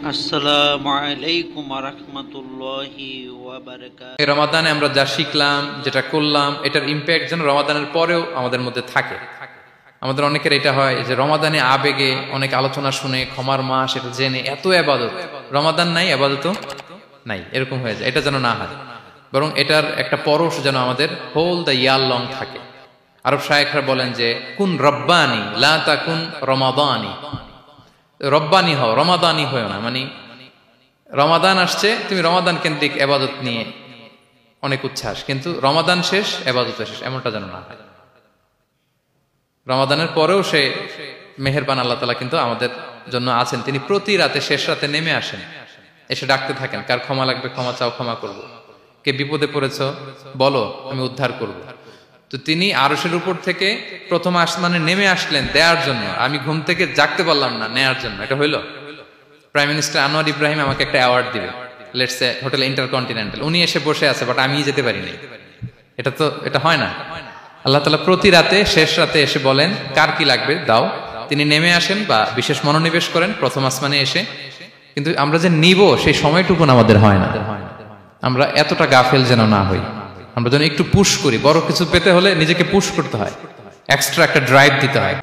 আসসালামু আলাইকুম ওয়া রাহমাতুল্লাহি ওয়া এই বারাকাতুহু। রমাদানে আমরা যা শিখলাম, যেটা করলাম, এটার ইম্প্যাক্ট যেন রমাদানের পরেও আমাদের মধ্যে থাকে। আমাদের অনেকের এটা হয় যে রমাদানে আবেগে অনেক আলোচনা শুনে, ক্ষমার মাস এটা জেনে এত আবাদত, রমাদান নাই আবাদতও নাই, এরকম হয়ে যায়। এটা যেন না হয়, বরং এটার একটা পরশ যেন আমাদের হোল দ্য ইয়ার লং থাকে। আরব শায়েখরা বলেন যে কুন রব্বানি লা তাকুন রমাদানি, রব্বানি হও, রমাদানি হও না। মানে রমাদান আসছে, তুমি রমাদান কেন্দ্রিক আবাদত নিয়ে অনেক উচ্ছ্বাস, কিন্তু রমাদান শেষ, আবাদত শেষ, এমনটা যেন না হয়। রমাদানের পরেও সে মেহেরবান আল্লাহ তাআলা কিন্তু আমাদের জন্য আছেন। তিনি প্রতি রাতে শেষ রাতে নেমে আসেন, এসে ডাকতে থাকেন, কার ক্ষমা লাগবে ক্ষমা চাও, ক্ষমা করব। কে বিপদে পড়েছ বলো, আমি উদ্ধার করব। তো তিনি আরশের উপর থেকে প্রথম আসমানে নেমে আসলেন দেওয়ার জন্য। আমি ঘুম থেকে জাগতে পারলাম না, নেয়ার জন্য। এটা হইল প্রাইম মিনিস্টার আনোয়ার ইব্রাহিম আমাকে একটা অ্যাওয়ার্ড দিবে, লেটস সে হোটেল ইন্টারকন্টিনেন্টাল, উনি এসে বসে আছে, বাট আমি যেতে পারিনি। এটা হয় না। আল্লাহ তাআলা প্রতি রাতে শেষ রাতে এসে বলেন কার কি লাগবে দাও। তিনি নেমে আসেন বা বিশেষ মনোনিবেশ করেন প্রথম আসমানে এসে, কিন্তু আমরা যে নিব সেই সময়টুকু আমাদের হয় না। আমরা এতটা গাফেল যেন না হই। আমরা যেন একটু পুশ করি। বড় কিছু পেতে হলে নিজেকে পুশ করতে হয়, এক্সট্রা একটা ড্রাইভ দিতে হয়।